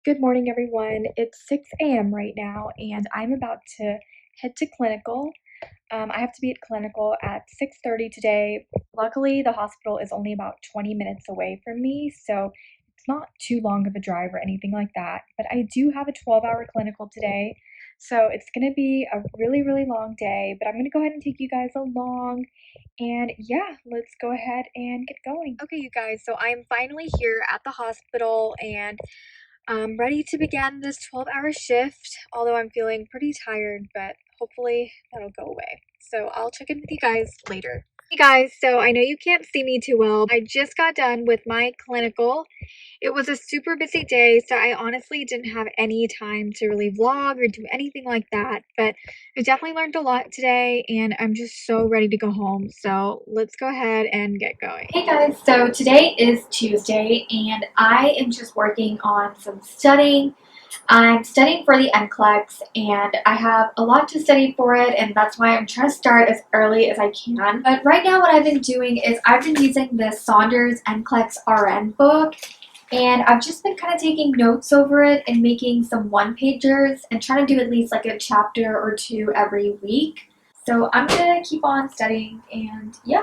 Good morning, everyone. It's 6 a.m. right now, and I'm about to head to clinical. I have to be at clinical at 6:30 today. Luckily, the hospital is only about 20 minutes away from me, so it's not too long of a drive or anything like that. But I do have a 12-hour clinical today, so it's going to be a really, really long day. But I'm going to go ahead and take you guys along. And yeah, let's go ahead and get going. Okay, you guys, so I am finally here at the hospital, and I'm ready to begin this 12-hour shift, although I'm feeling pretty tired, but hopefully that'll go away. So I'll check in with you guys later. Hey guys, so I know you can't see me too well. I just got done with my clinical. It was a super busy day, so I honestly didn't have any time to really vlog or do anything like that, but I definitely learned a lot today, and I'm just so ready to go home. So let's go ahead and get going. Hey guys, so today is Tuesday, and I am just working on some studying. I'm studying for the NCLEX, and I have a lot to study for it, and that's why I'm trying to start as early as I can. But right now what I've been doing is I've been using this Saunders NCLEX RN book, and I've just been kind of taking notes over it and making some one-pagers and trying to do at least like a chapter or two every week. So I'm gonna keep on studying, and yeah.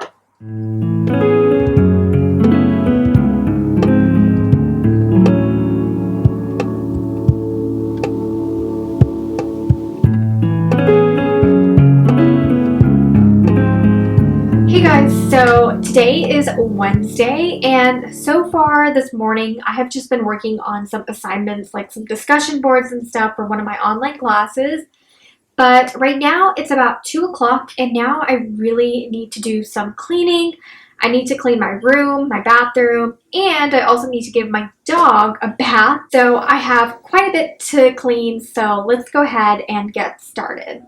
Hey guys, so today is Wednesday, and so far this morning I have just been working on some assignments, like some discussion boards and stuff for one of my online classes. But right now it's about 2 o'clock, and now I really need to do some cleaning. I need to clean my room, my bathroom, and I also need to give my dog a bath. So I have quite a bit to clean, so let's go ahead and get started.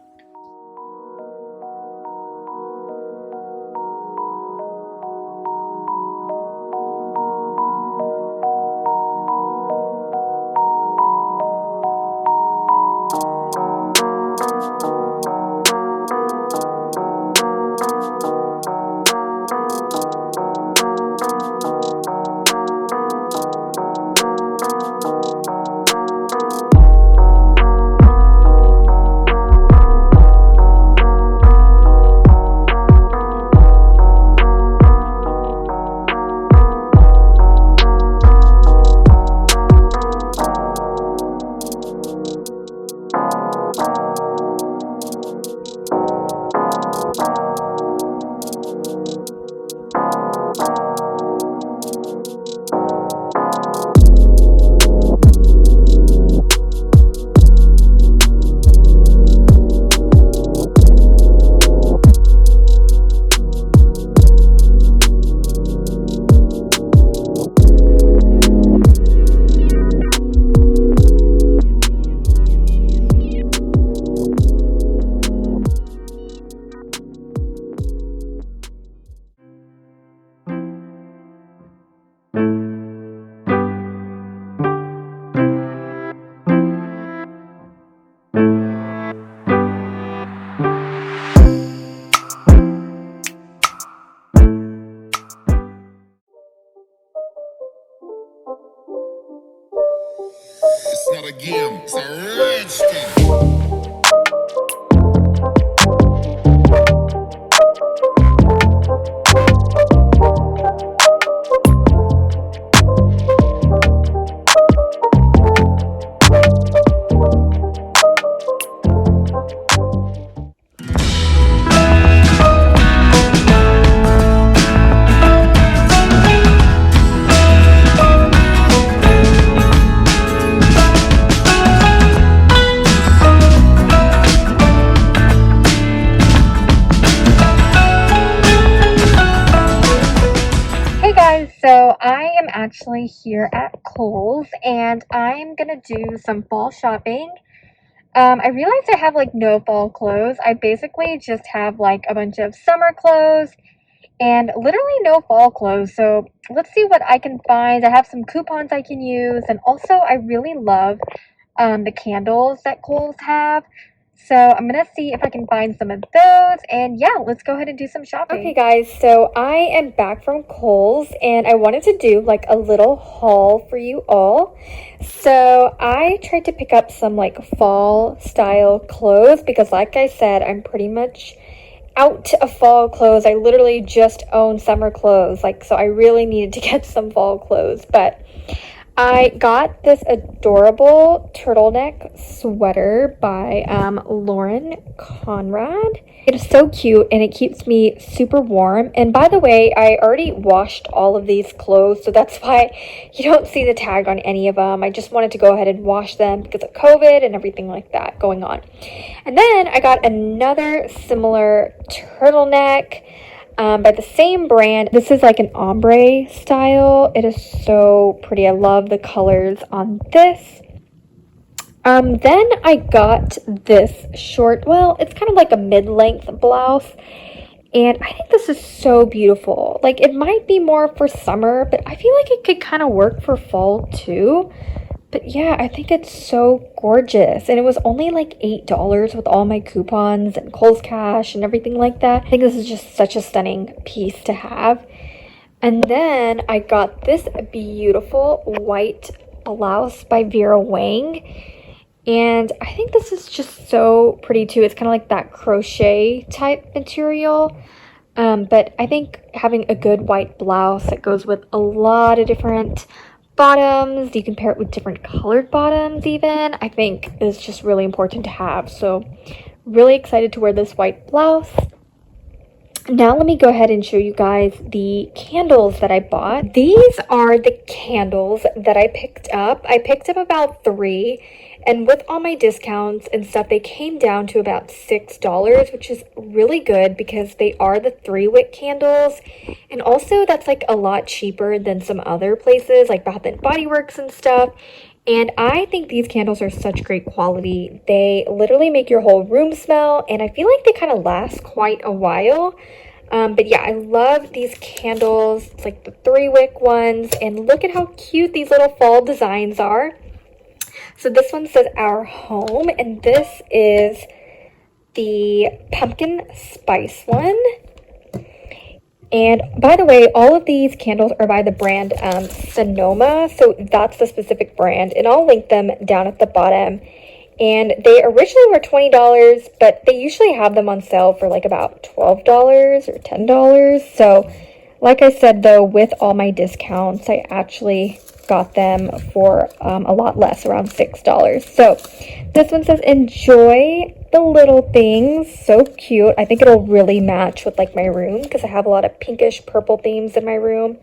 It's not a game, it's a rich thing. So I am actually here at Kohl's, and I'm gonna do some fall shopping. I realized I have like no fall clothes. I basically just have like a bunch of summer clothes and literally no fall clothes. So let's see what I can find. I have some coupons I can use, and also I really love the candles that Kohl's have. So I'm gonna see if I can find some of those, and yeah, let's go ahead and do some shopping. Okay guys, so I am back from Kohl's and I wanted to do like a little haul for you all. So I tried to pick up some like fall style clothes because like I said, I'm pretty much out of fall clothes. I literally just own summer clothes, like, so I really needed to get some fall clothes, but I got this adorable turtleneck sweater by Lauren Conrad. It is so cute and it keeps me super warm. And by the way, I already washed all of these clothes, so that's why you don't see the tag on any of them. I just wanted to go ahead and wash them because of COVID and everything like that going on. And then I got another similar turtleneck by the same brand. This is like an ombre style. It is so pretty. I love the colors on this. Then I got this short, well, it's kind of like a mid-length blouse. And I think this is so beautiful. Like, it might be more for summer, but I feel like it could kind of work for fall too. But yeah, I think it's so gorgeous. And it was only like $8 with all my coupons and Kohl's Cash and everything like that. I think this is just such a stunning piece to have. And then I got this beautiful white blouse by Vera Wang. And I think this is just so pretty too. It's kind of like that crochet type material. But I think having a good white blouse that goes with a lot of different bottoms, you can pair it with different colored bottoms even, I think is just really important to have. So really excited to wear this white blouse. Now let me go ahead and show you guys the candles that I bought. These are the candles that I picked up. I picked up about 3, and with all my discounts and stuff, they came down to about $6, which is really good because they are the 3-wick candles. And also that's like a lot cheaper than some other places like Bath and Body Works and stuff. And I think these candles are such great quality. They literally make your whole room smell, and I feel like they kind of last quite a while. But yeah, I love these candles. It's like the 3-wick ones, and look at how cute these little fall designs are. So this one says Our Home, and this is the pumpkin spice one. And by the way, all of these candles are by the brand Sonoma, so that's the specific brand, and I'll link them down at the bottom. And they originally were $20, but they usually have them on sale for like about $12 or $10. So like I said though, with all my discounts, I actually got them for a lot less, around $6. So this one says enjoy the little things. So cute. I think it'll really match with like my room because I have a lot of pinkish purple themes in my room.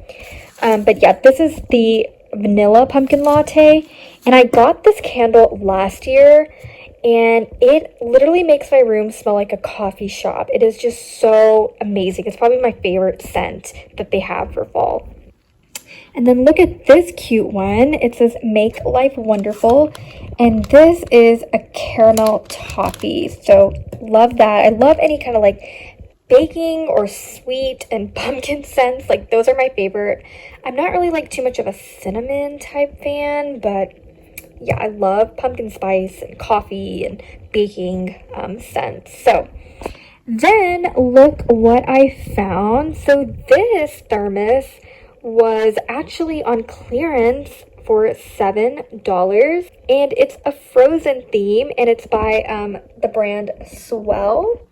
But yeah, this is the vanilla pumpkin latte, and I got this candle last year, and it literally makes my room smell like a coffee shop. It is just so amazing. It's probably my favorite scent that they have for fall. And then look at this cute one. It says Make Life Wonderful, and this is a caramel toffee. So love that. I love any kind of like baking or sweet and pumpkin scents. Like those are my favorite. I'm not really like too much of a cinnamon type fan, but yeah, I love pumpkin spice and coffee and baking scents. So then look what I found. So this thermos was actually on clearance for $7, and it's a frozen theme, and it's by the brand Swell.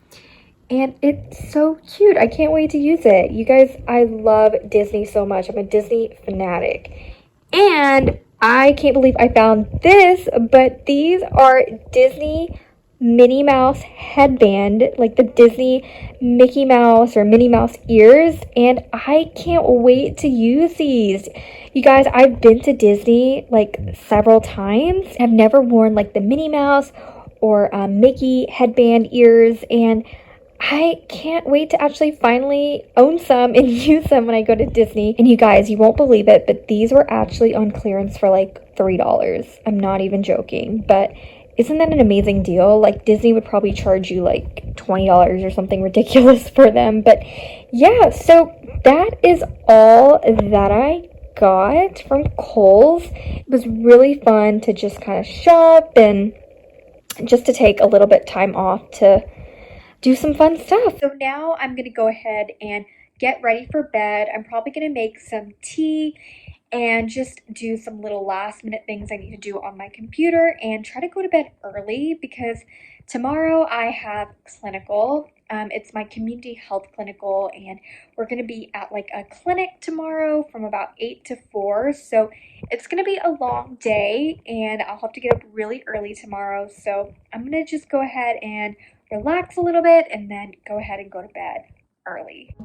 And it's so cute. I can't wait to use it. You guys, I love Disney so much. I'm a Disney fanatic. And I can't believe I found this, but these are Disney Minnie Mouse headband, like the Disney Mickey Mouse or Minnie Mouse ears. And I can't wait to use these. You guys, I've been to Disney like several times. I've never worn like the Minnie Mouse or Mickey headband ears, and I can't wait to actually finally own some and use them when I go to Disney. And you guys, you won't believe it, but these were actually on clearance for like $3. I'm not even joking, but isn't that an amazing deal? Like Disney would probably charge you like $20 or something ridiculous for them. But yeah, so that is all that I got from Kohl's. It was really fun to just kind of shop and just to take a little bit time off to do some fun stuff. So now I'm gonna go ahead and get ready for bed. I'm probably gonna make some tea and just do some little last minute things I need to do on my computer and try to go to bed early because tomorrow I have clinical. It's my community health clinical, and we're going to be at like a clinic tomorrow from about 8 to 4. So it's going to be a long day, and I'll have to get up really early tomorrow. So I'm going to just go ahead and relax a little bit and then go ahead and go to bed early.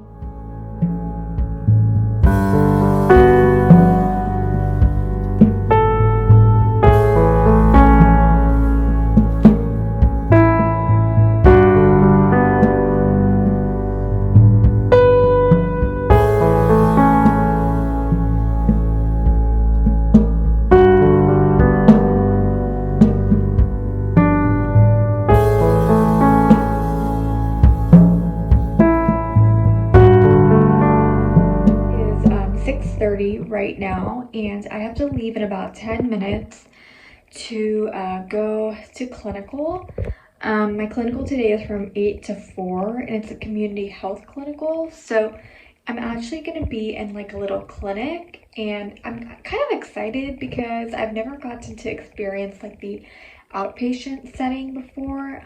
It is 6:30 right now, and I have to leave in about 10 minutes to go to clinical. My clinical today is from 8 to 4, and it's a community health clinical. So I'm actually going to be in like a little clinic, and I'm kind of excited because I've never gotten to experience like the outpatient setting before.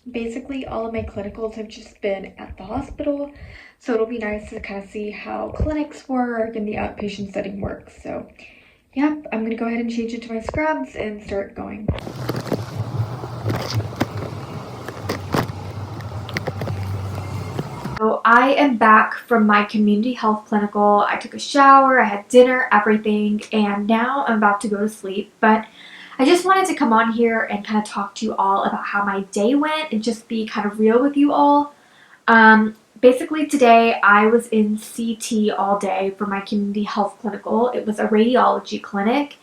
Basically, all of my clinicals have just been at the hospital, so it'll be nice to kind of see how clinics work and the outpatient setting works. So yep, I'm gonna go ahead and change into my scrubs and start going. So I am back from my community health clinical. I took a shower, I had dinner, everything, and now I'm about to go to sleep. But I just wanted to come on here and kind of talk to you all about how my day went and just be kind of real with you all. Basically today I was in CT all day for my community health clinical. It was a radiology clinic,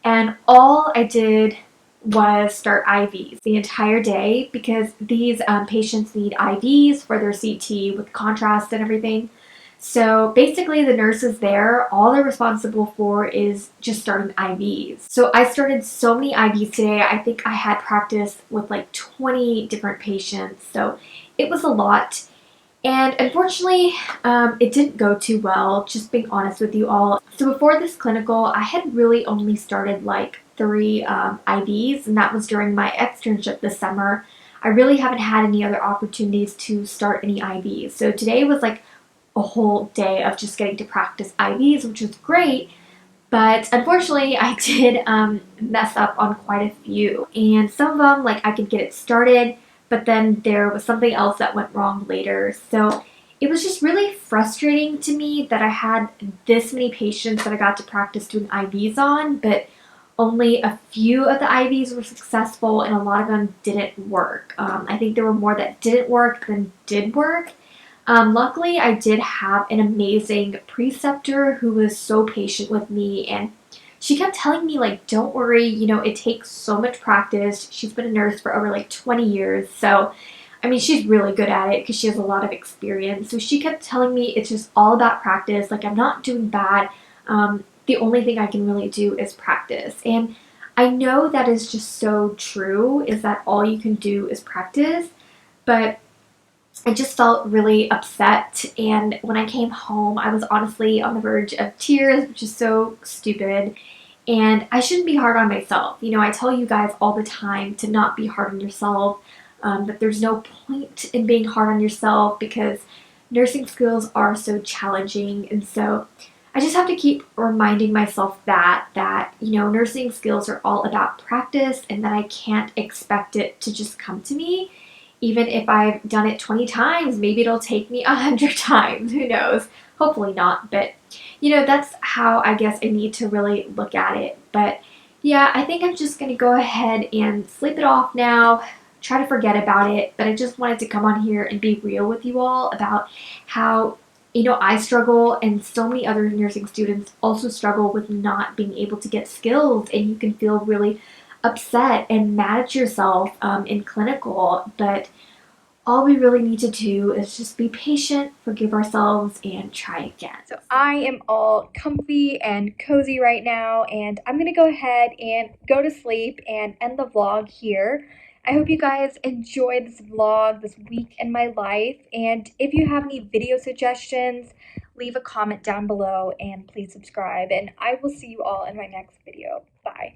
and all I did was start IVs the entire day because these patients need IVs for their CT with contrast and everything. So basically, the nurses there, all they're responsible for is just starting IVs. So I started so many IVs today. I think I had practice with like 20 different patients. So it was a lot. And unfortunately, it didn't go too well, just being honest with you all. So before this clinical, I had really only started like 3 IVs, and that was during my externship this summer. I really haven't had any other opportunities to start any IVs. So today was like a whole day of just getting to practice IVs, which was great. But unfortunately, I did mess up on quite a few. And some of them, like I could get it started, but then there was something else that went wrong later. So it was just really frustrating to me that I had this many patients that I got to practice doing IVs on, but only a few of the IVs were successful and a lot of them didn't work. I think there were more that didn't work than did work. Luckily, I did have an amazing preceptor who was so patient with me, and she kept telling me, like, don't worry, you know, it takes so much practice. She's been a nurse for over like 20 years, so I mean, she's really good at it because she has a lot of experience. So she kept telling me it's just all about practice. Like, I'm not doing bad. The only thing I can really do is practice. And I know that is just so true, is that all you can do is practice. But I just felt really upset, and when I came home, I was honestly on the verge of tears, which is so stupid. And I shouldn't be hard on myself. You know, I tell you guys all the time to not be hard on yourself, that there's no point in being hard on yourself because nursing skills are so challenging. And so I just have to keep reminding myself that, you know, nursing skills are all about practice and that I can't expect it to just come to me. Even if I've done it 20 times, maybe it'll take me 100 times. Who knows? Hopefully not. But, you know, that's how I guess I need to really look at it. But yeah, I think I'm just going to go ahead and sleep it off now, try to forget about it. But I just wanted to come on here and be real with you all about how, you know, I struggle and so many other nursing students also struggle with not being able to get skills, and you can feel really upset and mad at yourself in clinical. But all we really need to do is just be patient, forgive ourselves, and try again. So I am all comfy and cozy right now, and I'm gonna go ahead and go to sleep and end the vlog here. I hope you guys enjoyed this vlog, this week in my life, and if you have any video suggestions, leave a comment down below and please subscribe, and I will see you all in my next video. Bye.